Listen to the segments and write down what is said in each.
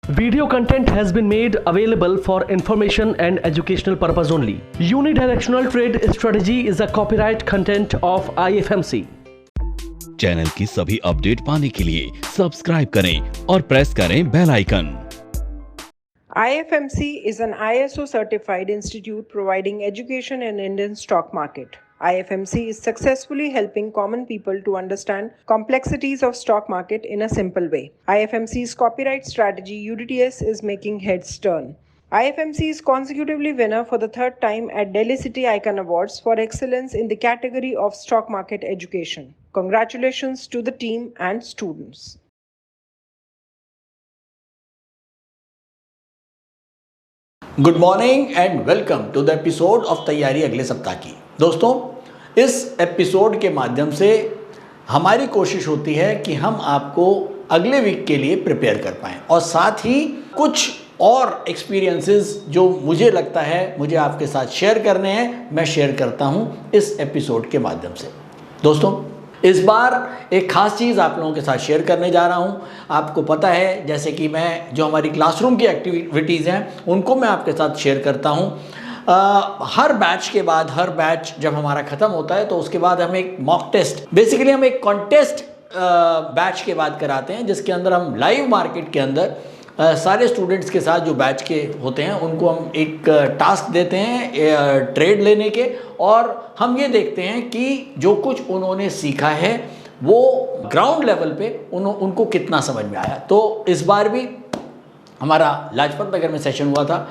Video content has been made available for information and educational purpose only. Unidirectional trade strategy is a copyright content of IFMC. Channel की सभी update पाने के लिए subscribe करें और press करें bell icon. IFMC is an ISO certified institute providing education in Indian stock market. IFMC is successfully helping common people to understand complexities of stock market in a simple way. IFMC's copyright strategy UDTS is making heads turn. IFMC is consecutively winner for the third time at Delhi City Icon Awards for excellence in the category of stock market education. Congratulations to the team and students. Good morning and welcome to the episode of तैयारी अगले सप्ताह की। दोस्तों, इस episode के माध्यम से हमारी कोशिश होती है कि हम आपको अगले वीक के लिए प्रिपेयर कर पाएँ और साथ ही कुछ और एक्सपीरियंसेस जो मुझे लगता है मुझे आपके साथ शेयर करने हैं, मैं शेयर करता हूं इस एपिसोड के माध्यम से। दोस्तों, इस बार एक ख़ास चीज़ आप लोगों के साथ शेयर करने जा रहा हूं। आपको पता है, जैसे कि मैं जो हमारी क्लासरूम की एक्टिविटीज़ हैं उनको मैं आपके साथ शेयर करता हूं। हर बैच के बाद, हर बैच जब हमारा ख़त्म होता है तो उसके बाद हम एक मॉक टेस्ट, बेसिकली हम एक कॉन्टेस्ट बैच के बाद कराते हैं, जिसके अंदर हम लाइव मार्केट के अंदर सारे स्टूडेंट्स के साथ जो बैच के होते हैं उनको हम एक टास्क देते हैं ट्रेड लेने के, और हम ये देखते हैं कि जो कुछ उन्होंने सीखा है वो ग्राउंड लेवल पे उनको कितना समझ में आया। तो इस बार भी हमारा लाजपत नगर में सेशन हुआ था।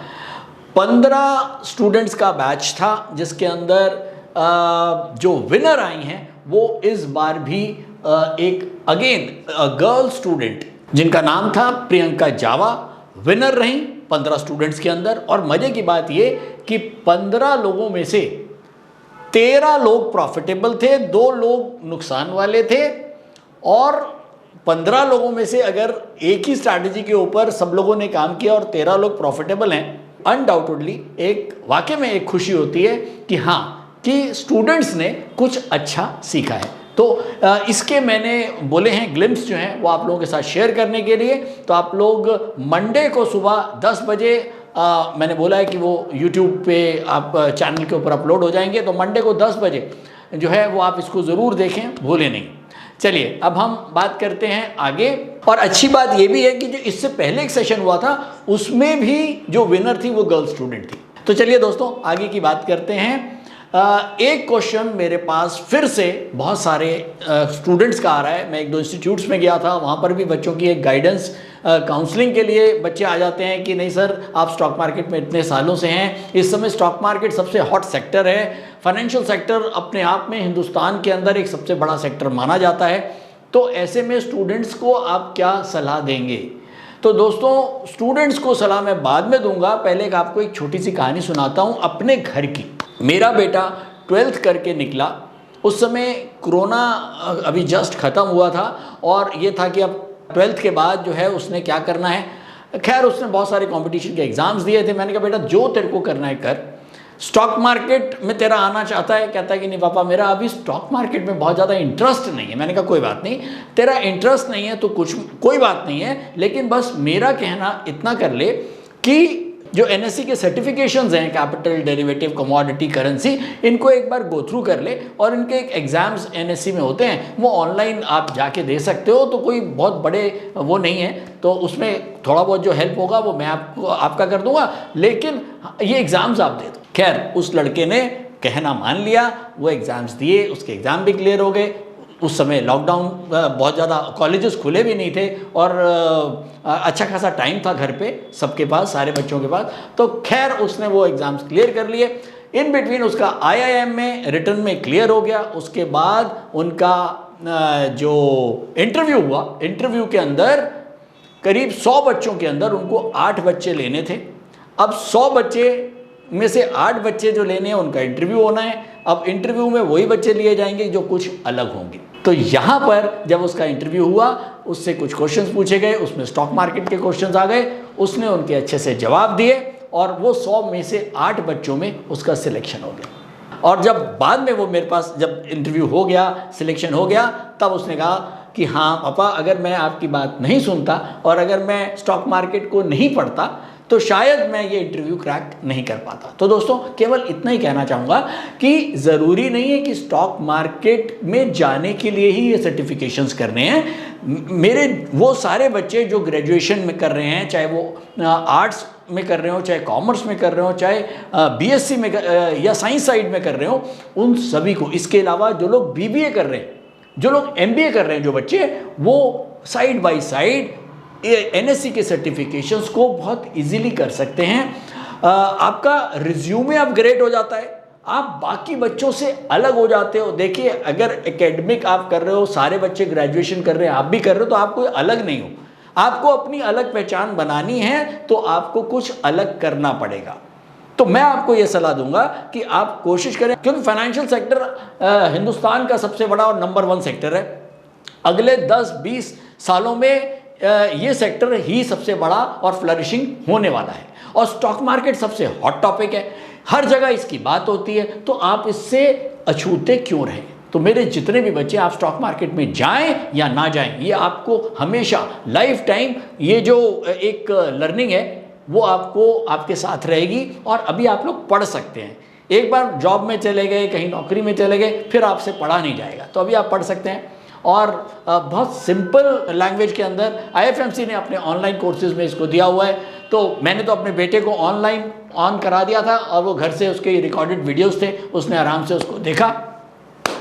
15 स्टूडेंट्स का बैच था, जिसके अंदर जो विनर आई हैं वो इस बार भी एक अगेन गर्ल स्टूडेंट जिनका नाम था प्रियंका जावा, विनर रही 15 स्टूडेंट्स के अंदर। और मज़े की बात ये कि 15 लोगों में से 13 लोग प्रॉफिटेबल थे, 2 लोग नुकसान वाले थे, और 15 लोगों में से अगर एक ही स्ट्रैटेजी के ऊपर सब लोगों ने काम किया और 13 लोग प्रॉफिटेबल हैं, अनडाउटेडली एक वाकई में एक खुशी होती है कि हाँ, कि स्टूडेंट्स ने कुछ अच्छा सीखा है। तो इसके मैंने बोले हैं ग्लिम्स जो हैं वो आप लोगों के साथ शेयर करने के लिए। तो आप लोग मंडे को सुबह 10 बजे मैंने बोला है कि वो यूट्यूब पे आप चैनल के ऊपर अपलोड हो जाएंगे, तो मंडे को 10 बजे जो है वो आप इसको ज़रूर देखें, भूलें नहीं। चलिए, अब हम बात करते हैं आगे। और अच्छी बात ये भी है कि जो इससे पहले एक सेशन हुआ था उसमें भी जो विनर थी वो गर्ल स्टूडेंट थी। तो चलिए दोस्तों, आगे की बात करते हैं। एक क्वेश्चन मेरे पास फिर से बहुत सारे स्टूडेंट्स का आ रहा है। मैं 1-2 इंस्टीट्यूट्स में गया था, वहाँ पर भी बच्चों की एक गाइडेंस काउंसलिंग के लिए बच्चे आ जाते हैं कि नहीं सर, आप स्टॉक मार्केट में इतने सालों से हैं, इस समय स्टॉक मार्केट सबसे हॉट सेक्टर है, फाइनेंशियल सेक्टर अपने आप में हिंदुस्तान के अंदर एक सबसे बड़ा सेक्टर माना जाता है, तो ऐसे में स्टूडेंट्स को आप क्या सलाह देंगे? तो दोस्तों, स्टूडेंट्स को सलाह मैं बाद में दूंगा, पहले आपको एक छोटी सी कहानी सुनाता हूँ अपने घर की। मेरा बेटा 12th करके निकला, उस समय कोरोना अभी जस्ट ख़त्म हुआ था, और ये था कि अब 12th के बाद जो है उसने क्या करना है। खैर, उसने बहुत सारे कंपटीशन के एग्ज़ाम्स दिए थे। मैंने कहा बेटा, जो तेरे को करना है कर, स्टॉक मार्केट में तेरा आना चाहता है? कहता है कि नहीं पापा, मेरा अभी स्टॉक मार्केट में बहुत ज़्यादा इंटरेस्ट नहीं है। मैंने कहा कोई बात नहीं, तेरा इंटरेस्ट नहीं है तो कोई बात नहीं है, लेकिन बस मेरा कहना इतना कर ले कि जो NSE के सर्टिफिकेशंस हैं, कैपिटल, डेरिवेटिव, कमोडिटी, करेंसी, इनको एक बार गो थ्रू कर ले। और इनके एक एग्ज़ाम्स NSE में होते हैं, वो ऑनलाइन आप जाके दे सकते हो, तो कोई बहुत बड़े वो नहीं है, तो उसमें थोड़ा बहुत जो हेल्प होगा वो मैं आपका कर दूंगा, लेकिन ये एग्ज़ाम्स आप दे दो। खैर, उस लड़के ने कहना मान लिया, वो एग्ज़ाम्स दिए, उसके एग्ज़ाम भी क्लियर हो गए। उस समय लॉकडाउन, बहुत ज़्यादा कॉलेजेस खुले भी नहीं थे, और अच्छा खासा टाइम था घर पे सबके पास, सारे बच्चों के पास। तो खैर, उसने वो एग्ज़ाम्स क्लियर कर लिए। इन बिटवीन उसका IIM में रिटर्न में क्लियर हो गया। उसके बाद उनका जो इंटरव्यू हुआ, इंटरव्यू के अंदर करीब 100 बच्चों के अंदर उनको 8 बच्चे लेने थे। अब 100 बच्चे में से 8 बच्चे जो लेने हैं उनका इंटरव्यू होना है। अब इंटरव्यू में वही बच्चे लिए जाएंगे जो कुछ अलग होंगे। तो यहाँ पर जब उसका इंटरव्यू हुआ, उससे कुछ क्वेश्चंस पूछे गए, उसमें स्टॉक मार्केट के क्वेश्चंस आ गए, उसने उनके अच्छे से जवाब दिए, और वो 100 में से 8 बच्चों में उसका सिलेक्शन हो गया। और जब बाद में वो मेरे पास जब इंटरव्यू हो गया, सिलेक्शन हो गया, तब उसने कहा कि हाँ पापा, अगर मैं आपकी बात नहीं सुनता और अगर मैं स्टॉक मार्केट को नहीं पढ़ता तो शायद मैं ये इंटरव्यू क्रैक नहीं कर पाता। तो दोस्तों, केवल इतना ही कहना चाहूँगा कि ज़रूरी नहीं है कि स्टॉक मार्केट में जाने के लिए ही ये सर्टिफिकेशंस करने हैं। मेरे वो सारे बच्चे जो ग्रेजुएशन में कर रहे हैं, चाहे वो आर्ट्स में कर रहे हो, चाहे कॉमर्स में कर रहे हो, चाहे बीएससी में या साइंस साइड में कर रहे हो, उन सभी को, इसके अलावा जो लोग बीबीए कर रहे हैं, जो लोग एमबीए कर रहे हैं, जो बच्चे, वो साइड बाय साइड एनएससी के सर्टिफिकेशंस को बहुत इजीली कर सकते हैं। आपका रिज्यूमे अपग्रेड हो जाता है, आप बाकी बच्चों से अलग हो जाते हो। देखिए, अगर एकेडमिक आप कर रहे हो, सारे बच्चे ग्रेजुएशन कर रहे हैं, आप भी कर रहे हो, तो आप कोई अलग नहीं हो। आपको अपनी अलग पहचान बनानी है तो आपको कुछ अलग करना पड़ेगा। तो मैं आपको यह सलाह दूंगा कि आप कोशिश करें, क्योंकि फाइनेंशियल सेक्टर हिंदुस्तान का सबसे बड़ा और नंबर 1 सेक्टर है। अगले 10-20 सालों में ये सेक्टर ही सबसे बड़ा और फ्लरिशिंग होने वाला है, और स्टॉक मार्केट सबसे हॉट टॉपिक है, हर जगह इसकी बात होती है। तो आप इससे अछूते क्यों रहें? तो मेरे जितने भी बच्चे, आप स्टॉक मार्केट में जाएं या ना जाएं, ये आपको हमेशा लाइफ टाइम ये जो एक लर्निंग है वो आपको आपके साथ रहेगी। और अभी आप लोग पढ़ सकते हैं, एक बार जॉब में चले गए, कहीं नौकरी में चले गए, फिर आपसे पढ़ा नहीं जाएगा, तो अभी आप पढ़ सकते हैं। और बहुत सिंपल लैंग्वेज के अंदर आईएफएमसी ने अपने ऑनलाइन कोर्सेज में इसको दिया हुआ है। तो मैंने तो अपने बेटे को ऑनलाइन ऑन करा दिया था, और वो घर से, उसके रिकॉर्डेड वीडियोस थे, उसने आराम से उसको देखा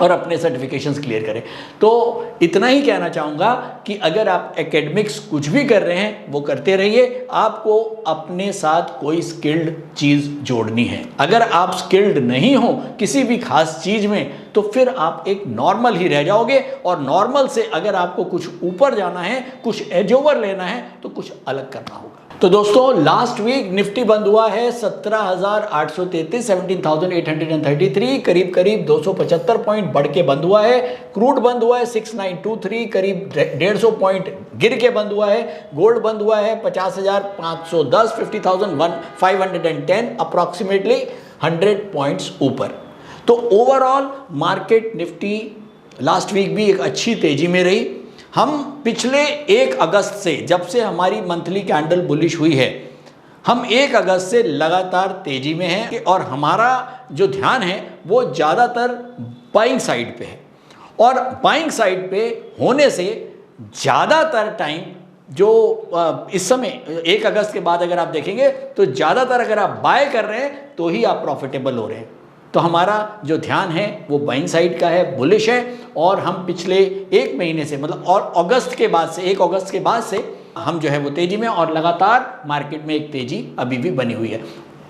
और अपने सर्टिफिकेशंस क्लियर करें। तो इतना ही कहना चाहूँगा कि अगर आप एकेडमिक्स कुछ भी कर रहे हैं वो करते रहिए, आपको अपने साथ कोई स्किल्ड चीज़ जोड़नी है। अगर आप स्किल्ड नहीं हो किसी भी खास चीज़ में, तो फिर आप एक नॉर्मल ही रह जाओगे, और नॉर्मल से अगर आपको कुछ ऊपर जाना है, कुछ एज ओवर लेना है, तो कुछ अलग करना होगा। तो दोस्तों, लास्ट वीक निफ्टी बंद हुआ है 17,833, 17,833, करीब करीब 275 पॉइंट बढ़ के बंद हुआ है। क्रूड बंद हुआ है 6923, करीब 150 पॉइंट गिर के बंद हुआ है। गोल्ड बंद हुआ है 50,510, 50,510, अप्रॉक्सीमेटली 100 पॉइंट्स ऊपर। तो overall market Nifty last week भी एक अच्छी तेजी में रही। हम पिछले 1 अगस्त से, जब से हमारी मंथली कैंडल बुलिश हुई है, हम 1 अगस्त से लगातार तेजी में हैं, और हमारा जो ध्यान है वो ज़्यादातर बाइंग साइड पे है। और बाइंग साइड पे होने से ज़्यादातर टाइम जो इस समय 1 अगस्त के बाद अगर आप देखेंगे तो ज़्यादातर अगर आप बाय कर रहे हैं तो ही आप प्रॉफिटेबल हो रहे हैं। तो हमारा जो ध्यान है वो बाइंग साइड का है, बुलिश है। और हम पिछले 1 महीने से, मतलब और अगस्त के बाद से, 1 अगस्त के बाद से हम जो है वो तेजी में, और लगातार मार्केट में एक तेजी अभी भी बनी हुई है।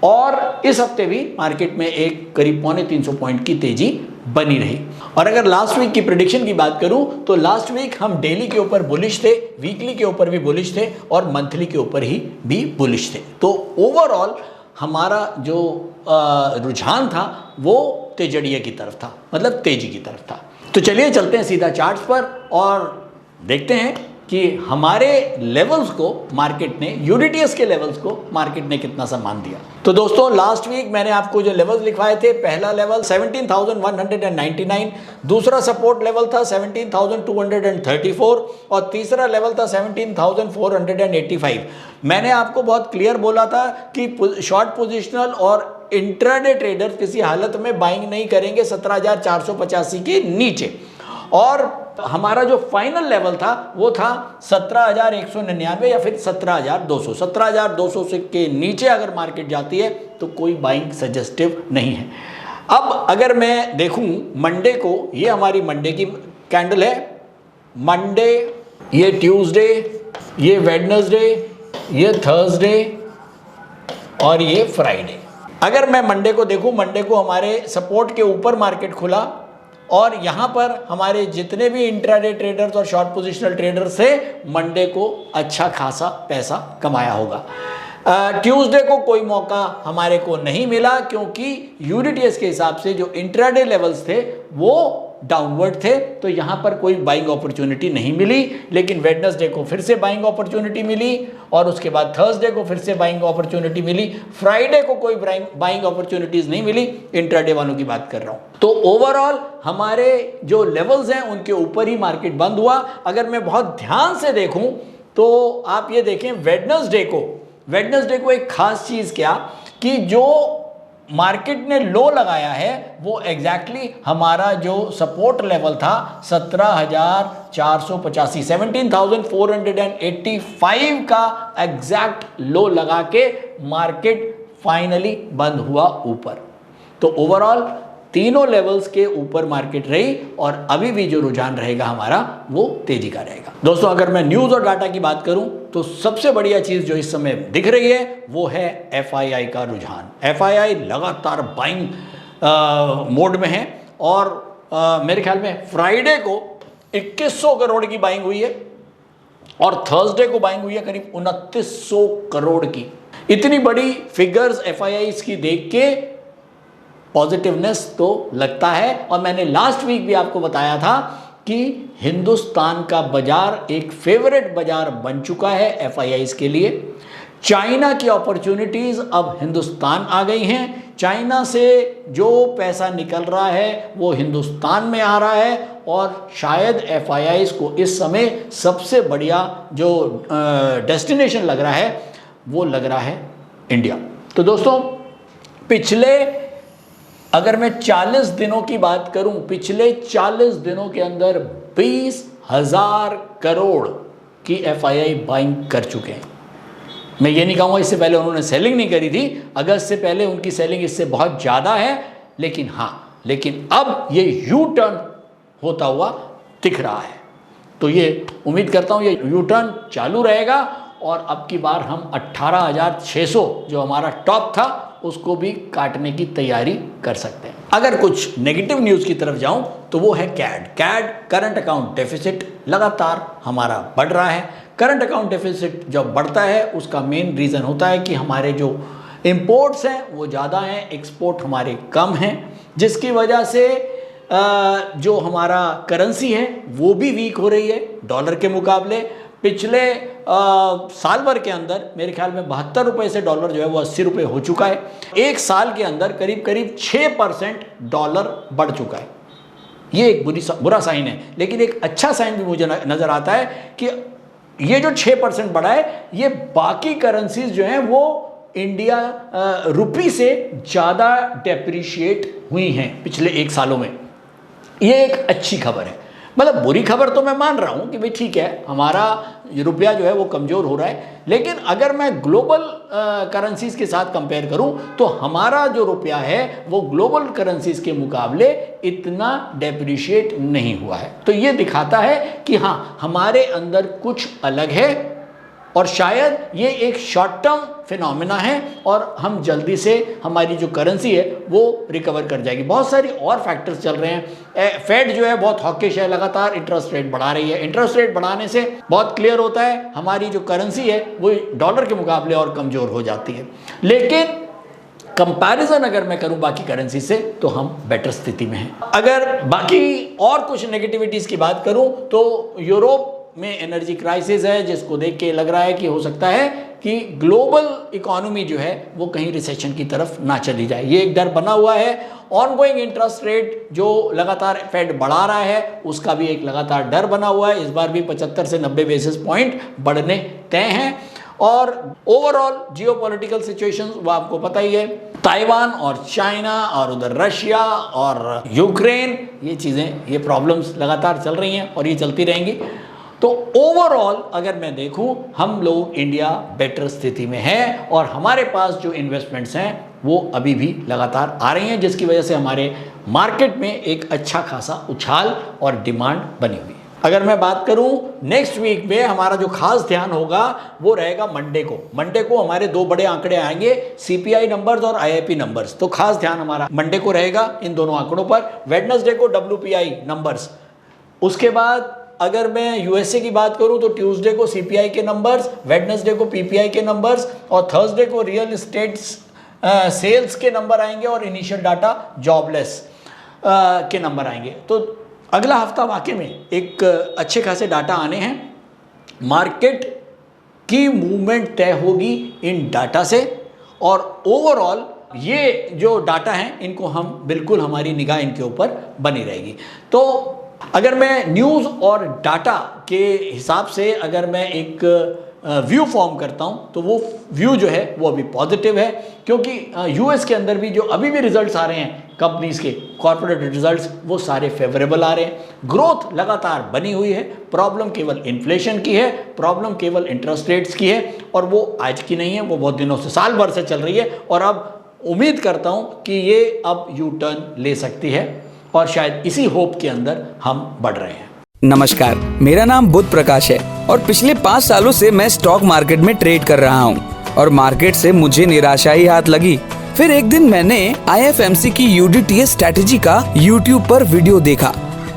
और इस हफ्ते भी मार्केट में एक करीब 350 पॉइंट की तेजी बनी रही। और अगर लास्ट वीक की प्रेडिक्शन की बात करूं तो लास्ट वीक हम डेली के ऊपर बुलिश थे, वीकली के ऊपर भी बुलिश थे, और मंथली के ऊपर ही भी बुलिश थे। तो ओवरऑल हमारा जो रुझान था वो तेजड़िए की तरफ था, मतलब तेजी की तरफ था। तो चलिए चलते हैं सीधा चार्ट्स पर और देखते हैं कि हमारे लेवल्स को मार्केट ने, यूनिटीएस के लेवल्स को मार्केट ने कितना सम्मान दिया। तो दोस्तों, लास्ट वीक मैंने आपको जो लेवल्स लिखवाए थे, पहला लेवल 17,199, दूसरा सपोर्ट लेवल था 17,234, और तीसरा लेवल था 17,485। मैंने आपको बहुत क्लियर बोला था कि शॉर्ट पोजिशनल और इंट्राडे ट्रेडर्स किसी हालत में बाइंग नहीं करेंगे 17,485 के नीचे। और हमारा जो फाइनल लेवल था वो था 17,199 या फिर 17,200। 17,200 से के नीचे अगर मार्केट जाती है तो कोई बाइंग सजेस्टिव नहीं है। अब अगर मैं देखूं मंडे को, ये हमारी मंडे की कैंडल है, मंडे, ये ट्यूसडे, ये वेडनेसडे, ये थर्सडे और ये फ्राइडे। अगर मैं मंडे को देखूं, मंडे को हमारे सपोर्ट के ऊपर मार्केट खुला, और यहाँ पर हमारे जितने भी इंट्राडे ट्रेडर्स और शॉर्ट पोजिशनल ट्रेडर्स थे, मंडे को अच्छा खासा पैसा कमाया होगा। ट्यूसडे को कोई मौका हमारे को नहीं मिला, क्योंकि यूनिटीएस के हिसाब से जो इंट्राडे लेवल्स थे वो डाउनवर्ड थे, तो यहां पर कोई बाइंग अपॉर्चुनिटी नहीं मिली। लेकिन वेडनेसडे को फिर से बाइंग अपॉर्चुनिटी मिली और उसके बाद थर्सडे को फिर से बाइंग अपॉर्चुनिटी मिली। फ्राइडे को कोई बाइंग अपॉर्चुनिटीज नहीं मिली, इंट्राडे वालों की बात कर रहा हूं। तो ओवरऑल हमारे जो लेवल्स हैं उनके ऊपर ही मार्केट बंद हुआ। अगर मैं बहुत ध्यान से देखूं तो आप ये देखें, वेडनेसडे को एक खास चीज क्या कि जो मार्केट ने लो लगाया है वो एग्जैक्टली हमारा जो सपोर्ट लेवल था 17,485 17,485 का एग्जैक्ट लो लगा के मार्केट फाइनली बंद हुआ ऊपर। तो ओवरऑल तीनों लेवल्स के ऊपर मार्केट रही और अभी भी जो रुझान रहेगा हमारा वो तेजी का रहेगा। दोस्तों, अगर मैं न्यूज और डाटा की बात करूं तो सबसे बढ़िया चीज जो इस समय दिख रही है वो है एफआईआई का रुझान। एफआईआई लगातार बाइंग मोड में है और मेरे ख्याल में फ्राइडे को 2100 करोड़ की बाइंग हुई है और थर्सडे को बाइंग हुई है करीब 2900 करोड़ की। इतनी बड़ी फिगर्स एफआईआई की देख के पॉजिटिवनेस तो लगता है। और मैंने लास्ट वीक भी आपको बताया था कि हिंदुस्तान का बाजार एक फेवरेट बाजार बन चुका है एफआईआई के लिए। चाइना की अपॉर्चुनिटीज अब हिंदुस्तान आ गई हैं। चाइना से जो पैसा निकल रहा है वो हिंदुस्तान में आ रहा है और शायद एफआईआई को इस समय सबसे बढ़िया जो डेस्टिनेशन लग रहा है वो लग रहा है इंडिया। तो दोस्तों, पिछले अगर मैं 40 दिनों की बात करूं, पिछले 40 दिनों के अंदर 20,000 करोड़ की एफआईआई बाइंग कर चुके हैं। मैं ये नहीं कहूँगा इससे पहले उन्होंने सेलिंग नहीं करी थी, अगस्त से पहले उनकी सेलिंग इससे बहुत ज़्यादा है, लेकिन अब ये यू टर्न होता हुआ दिख रहा है। तो ये उम्मीद करता हूँ ये यू टर्न चालू रहेगा और अब की बार हम 18,600 जो हमारा टॉप था उसको भी काटने की तैयारी कर सकते हैं। अगर कुछ नेगेटिव न्यूज की तरफ जाऊं तो वो है कैड करंट अकाउंट डेफिसिट लगातार हमारा बढ़ रहा है। करंट अकाउंट डेफिसिट जब बढ़ता है उसका मेन रीजन होता है कि हमारे जो इंपोर्ट्स हैं वो ज़्यादा हैं, एक्सपोर्ट हमारे कम हैं, जिसकी वजह से जो हमारा करेंसी है वो भी वीक हो रही है डॉलर के मुकाबले। पिछले साल भर के अंदर मेरे ख्याल में 72 रुपये से डॉलर जो है वो 80 रुपये हो चुका है। एक साल के अंदर करीब 6% डॉलर बढ़ चुका है। ये एक बुरा साइन है, लेकिन एक अच्छा साइन भी मुझे नज़र आता है कि ये जो 6% बढ़ा है ये बाकी करेंसीज जो हैं वो इंडिया रुपी से ज़्यादा डेप्रिशिएट हुई हैं पिछले एक सालों में। ये एक अच्छी खबर है। मतलब बुरी खबर तो मैं मान रहा हूँ कि भाई ठीक है हमारा रुपया जो है वो कमज़ोर हो रहा है, लेकिन अगर मैं ग्लोबल करेंसीज के साथ कंपेयर करूँ तो हमारा जो रुपया है वो ग्लोबल करेंसीज के मुकाबले इतना डेप्रिशिएट नहीं हुआ है। तो ये दिखाता है कि हाँ हमारे अंदर कुछ अलग है और शायद ये एक शॉर्ट टर्म फिनोमेना है और हम जल्दी से हमारी जो करेंसी है वो रिकवर कर जाएगी। बहुत सारी और फैक्टर्स चल रहे हैं। फेड जो है बहुत हॉकिश है, लगातार इंटरेस्ट रेट बढ़ा रही है। इंटरेस्ट रेट बढ़ाने से बहुत क्लियर होता है हमारी जो करेंसी है वो डॉलर के मुकाबले और कमज़ोर हो जाती है। लेकिन कंपैरिजन अगर मैं करूं बाकी करेंसी से तो हम बेटर स्थिति में हैं। अगर बाकी और कुछ नेगेटिविटीज़ की बात करूं तो यूरोप में एनर्जी क्राइसिस है, जिसको देख के लग रहा है कि हो सकता है कि ग्लोबल इकोनॉमी जो है वो कहीं रिसेशन की तरफ ना चली जाए। ये एक डर बना हुआ है। ऑनगोइंग इंटरेस्ट रेट जो लगातार फेड बढ़ा रहा है उसका भी एक लगातार डर बना हुआ है। इस बार भी 75 से 90 बेसिस पॉइंट बढ़ने तय हैं। और ओवरऑल जियोपॉलिटिकल सिचुएशंस वो आपको पता ही है, ताइवान और चाइना और उधर रशिया और यूक्रेन, ये चीज़ें ये प्रॉब्लम्स लगातार चल रही हैं और ये चलती रहेंगी। तो ओवरऑल अगर मैं देखूं हम लोग इंडिया बेटर स्थिति में है और हमारे पास जो इन्वेस्टमेंट्स हैं वो अभी भी लगातार आ रही हैं, जिसकी वजह से हमारे मार्केट में एक अच्छा खासा उछाल और डिमांड बनी हुई है। अगर मैं बात करूं नेक्स्ट वीक में हमारा जो खास ध्यान होगा वो रहेगा मंडे को हमारे दो बड़े आंकड़े आएंगे, सीपीआई नंबर्स और आईआईपी नंबर्स। तो खास ध्यान हमारा मंडे को रहेगा इन दोनों आंकड़ों पर। वेडनेसडे को डब्ल्यूपीआई नंबर्स। उसके बाद अगर मैं यूएसए की बात करूं तो ट्यूसडे को सीपीआई के नंबर्स, वेडनेसडे को पीपीआई के नंबर्स और थर्सडे को रियल एस्टेट सेल्स के नंबर आएंगे और इनिशियल डाटा जॉबलेस के नंबर आएंगे। तो अगला हफ्ता वाकई में एक अच्छे खासे डाटा आने हैं। मार्केट की मूवमेंट तय होगी इन डाटा से, और ओवरऑल ये जो डाटा हैं इनको हम बिल्कुल, हमारी निगाह इनके ऊपर बनी रहेगी। तो अगर मैं न्यूज़ और डाटा के हिसाब से अगर मैं एक व्यू फॉर्म करता हूं तो वो व्यू जो है वो अभी पॉजिटिव है, क्योंकि यूएस के अंदर भी जो अभी भी रिजल्ट्स आ रहे हैं कंपनीज के कॉर्पोरेट रिजल्ट्स, वो सारे फेवरेबल आ रहे हैं। ग्रोथ लगातार बनी हुई है। प्रॉब्लम केवल इन्फ्लेशन की है, प्रॉब्लम केवल इंटरेस्ट रेट्स की है, और वो आज की नहीं है, वो बहुत दिनों से, साल भर से चल रही है। और अब उम्मीद करता हूं कि ये अब यू टर्न ले सकती है, और शायद इसी होप के अंदर हम बढ़ रहे हैं। नमस्कार, मेरा नाम बुध प्रकाश है और पिछले 5 सालों से मैं स्टॉक मार्केट में ट्रेड कर रहा हूँ और मार्केट से मुझे निराशा ही हाथ लगी। फिर एक दिन मैंने IFMC की UDTS स्ट्रैटेजी का YouTube पर वीडियो देखा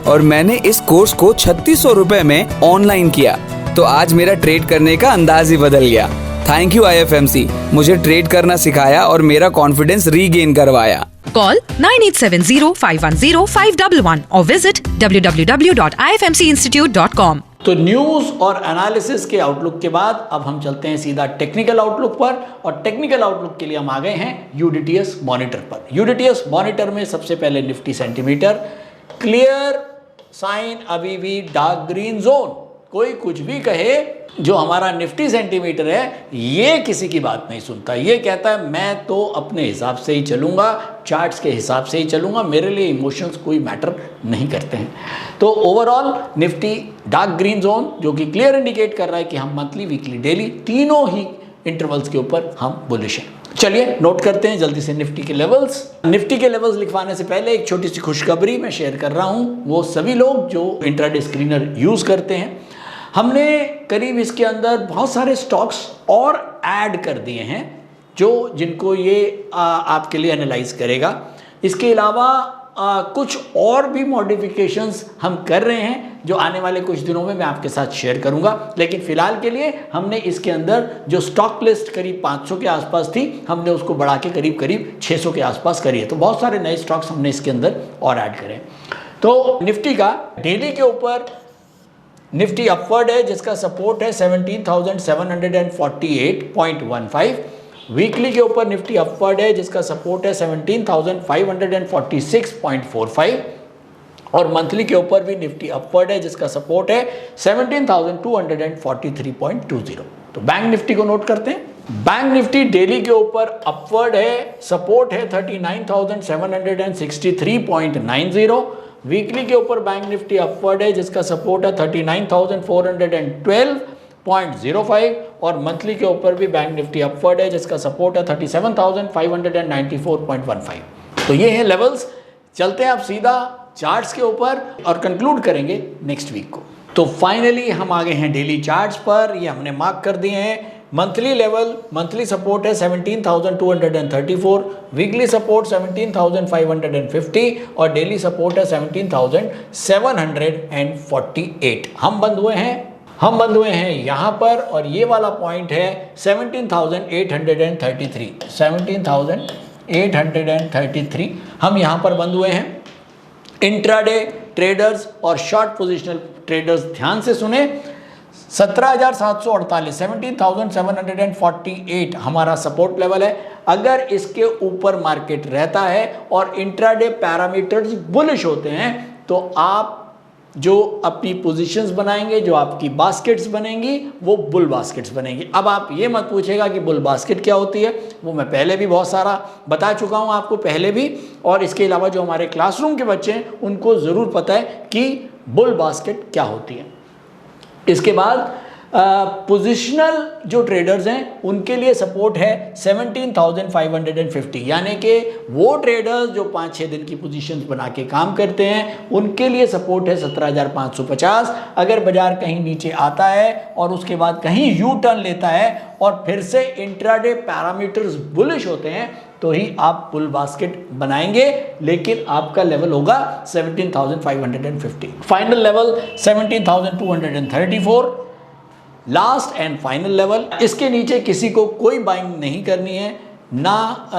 और मैंने इस कोर्स को 3600 रुपए में ऑनलाइन किया, तो आज मेरा ट्रेड करने का अंदाज ही बदल गया। थैंक यू IFMC, मुझे ट्रेड करना सिखाया और मेरा कॉन्फिडेंस रीगेन करवाया। Call 9870-510-511 or visit www.ifmcinstitute.com। तो न्यूज़ और एनालिसिस के आउटलुक के बाद अब हम चलते हैं सीधा टेक्निकल आउटलुक पर, और टेक्निकल आउटलुक के लिए हम आ गए हैं UDTS मॉनिटर पर। UDTS मॉनिटर में सबसे पहले निफ्टी सेंटीमीटर, क्लियर साइन, अभी भी डार्क ग्रीन जोन। कोई कुछ भी कहे, जो हमारा निफ्टी सेंटीमीटर है ये किसी की बात नहीं सुनता। ये कहता है मैं तो अपने हिसाब से ही चलूँगा, चार्ट्स के हिसाब से ही चलूँगा, मेरे लिए इमोशंस कोई मैटर नहीं करते हैं। तो overall Nifty dark green zone, जो कि क्लियर इंडिकेट कर रहा है कि हम मंथली, वीकली, डेली तीनों ही इंटरवल्स के ऊपर हम बुलिश हैं। चलिए नोट करते हैं जल्दी से निफ्टी के लेवल्स। निफ्टी के लेवल्स लिखवाने से पहले एक छोटी सी खुशखबरी मैं शेयर कर रहा हूँ। वो सभी लोग जो इंट्राडे स्क्रीनर यूज़ करते हैं, हमने करीब इसके अंदर बहुत सारे स्टॉक्स और ऐड कर दिए हैं जिनको ये आपके लिए एनालाइज करेगा। इसके अलावा कुछ और भी मॉडिफिकेशंस हम कर रहे हैं जो आने वाले कुछ दिनों में मैं आपके साथ शेयर करूंगा। लेकिन फिलहाल के लिए हमने इसके अंदर जो स्टॉक लिस्ट करीब 500 के आसपास थी, हमने उसको बढ़ा के करीब 600 के आसपास करी है। तो बहुत सारे नए स्टॉक्स हमने इसके अंदर और ऐड करें। तो निफ्टी का डेली के ऊपर निफ्टी अपवर्ड है जिसका सपोर्ट है 17,748.15। वीकली के ऊपर निफ्टी अपवर्ड है जिसका सपोर्ट है 17,546.45, और मंथली के ऊपर भी निफ्टी अपवर्ड है जिसका सपोर्ट है 17,243.20। तो बैंक निफ्टी को नोट करते हैं। बैंक निफ्टी डेली के ऊपर अपवर्ड है, सपोर्ट है 39,763.90। वीकली के ऊपर बैंक निफ्टी अपवर्ड है जिसका सपोर्ट है 39,412.05, और मंथली के ऊपर भी बैंक निफ्टी अपवर्ड है जिसका सपोर्ट है 37,594.15। तो ये है लेवल्स। चलते हैं आप सीधा चार्ट्स के ऊपर और कंक्लूड करेंगे नेक्स्ट वीक को। तो फाइनली हम आ गए हैं डेली चार्ट्स पर। ये हमने मार्क कर दिए हैं। मंथली लेवल, मंथली सपोर्ट है 17,234, वीकली सपोर्ट 17,550 और डेली सपोर्ट है 17,748। हम बंद हुए हैं यहाँ पर, और ये वाला पॉइंट है 17,833। 17,833 हम यहाँ पर बंद हुए हैं। इंट्राडे ट्रेडर्स और शॉर्ट पोजिशनल ट्रेडर्स ध्यान से सुने, 17,748, 17,748 हमारा सपोर्ट लेवल है। अगर इसके ऊपर मार्केट रहता है और इंट्राडे पैरामीटर्स बुलिश होते हैं, तो आप जो अपनी पोजीशंस बनाएंगे, जो आपकी बास्केट्स बनेंगी, वो बुल बास्केट्स बनेंगी। अब आप ये मत पूछेगा कि बुल बास्केट क्या होती है, वो मैं पहले भी बहुत सारा बता चुका हूँ आपको पहले भी, और इसके अलावा जो हमारे क्लासरूम के बच्चे हैं उनको ज़रूर पता है कि बुल बास्केट क्या होती है। इसके बाद पोजिशनल जो ट्रेडर्स हैं उनके लिए सपोर्ट है 17,550, यानी कि वो ट्रेडर्स जो 5-6 दिन की पोजीशंस बना के काम करते हैं उनके लिए सपोर्ट है 17,550। अगर बाजार कहीं नीचे आता है और उसके बाद कहीं यू टर्न लेता है और फिर से इंट्राडे पैरामीटर्स बुलिश होते हैं, तो ही आप बुल बास्केट बनाएंगे, लेकिन आपका लेवल होगा 17,550। Final level 17,234, last and final level. इसके नीचे किसी को कोई बाइंग नहीं करनी है, ना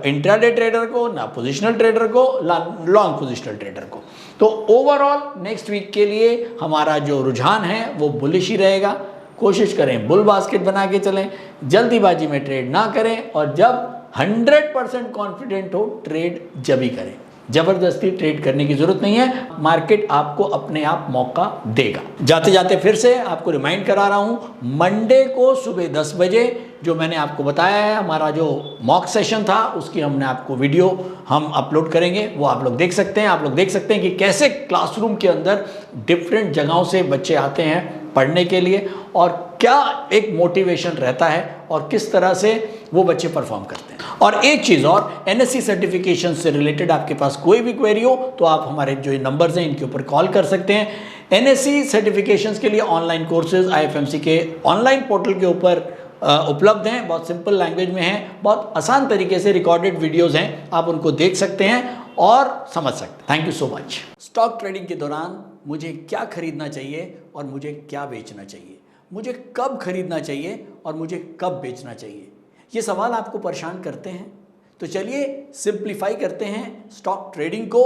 इंट्राडे ट्रेडर को, ना पोजिशनल ट्रेडर को, ना लॉन्ग पोजिशनल ट्रेडर को। तो ओवरऑल नेक्स्ट वीक के लिए हमारा जो रुझान है वो बुलिश ही रहेगा। कोशिश करें बुल बास्केट बना के चलें, जल्दीबाजी में ट्रेड ना करें, और जब 100% कॉन्फिडेंट हो ट्रेड जब ही करें। जबरदस्ती ट्रेड करने की जरूरत नहीं है, मार्केट आपको अपने आप मौका देगा। जाते जाते फिर से आपको रिमाइंड करा रहा हूं, मंडे को सुबह 10 बजे जो मैंने आपको बताया है, हमारा जो मॉक सेशन था उसकी हमने आपको वीडियो हम अपलोड करेंगे, वो आप लोग देख सकते हैं। आप लोग देख सकते हैं कि कैसे क्लासरूम के अंदर डिफरेंट जगहों से बच्चे आते हैं पढ़ने के लिए, और क्या एक मोटिवेशन रहता है और किस तरह से वो बच्चे परफॉर्म करते हैं। और एक चीज़ और, एनएससी सर्टिफिकेशन से रिलेटेड आपके पास कोई भी क्वेरी हो तो आप हमारे जो नंबर्स हैं इनके ऊपर कॉल कर सकते हैं। एनएससी सर्टिफिकेशंस के लिए ऑनलाइन कोर्सेज आईएफएमसी के ऑनलाइन पोर्टल के ऊपर उपलब्ध हैं, बहुत सिंपल लैंग्वेज में हैं, बहुत आसान तरीके से रिकॉर्डेड वीडियोज़ हैं, आप उनको देख सकते हैं और समझ सकते हैं। Thank you so much. Stock trading के दौरान मुझे क्या खरीदना चाहिए और मुझे क्या बेचना चाहिए, मुझे कब खरीदना चाहिए और मुझे कब बेचना चाहिए, ये सवाल आपको परेशान करते हैं। तो चलिए सिंप्लीफाई करते हैं स्टॉक ट्रेडिंग को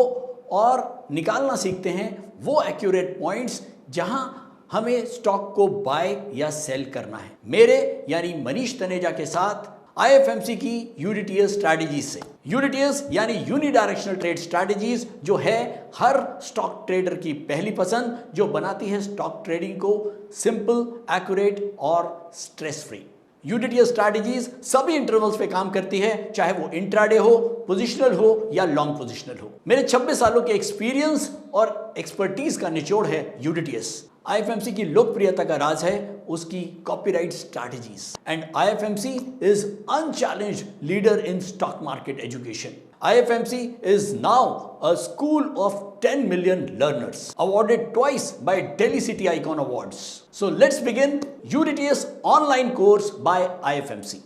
और निकालना सीखते हैं वो एक्यूरेट पॉइंट्स जहां हमें स्टॉक को बाय या सेल करना है, मेरे यानी मनीष तनेजा के साथ आईएफएमसी की यूडीटीएस स्ट्रैटेजीज से। यूडीटीएस यानी यूनिडायरेक्शनल ट्रेड स्ट्रैटेजीज, जो है हर स्टॉक ट्रेडर की पहली पसंद, जो बनाती है स्टॉक ट्रेडिंग को सिंपल, एक्यूरेट और स्ट्रेस फ्री। यूडीटीएस स्ट्रैटेजीज सभी इंटरवल्स पे काम करती है, चाहे वो इंट्राडे हो, पोजिशनल हो या लॉन्ग पोजिशनल हो। मेरे 26 सालों के एक्सपीरियंस और एक्सपर्टीज का निचोड़ है यूडीटीएस। आईएफएमसी की लोकप्रियता का राज है उसकी copyright strategies, and IFMC is unchallenged leader in stock market education. IFMC is now a school of 10 million learners, awarded twice by Delhi City Icon Awards. So let's begin UDTS online course by IFMC.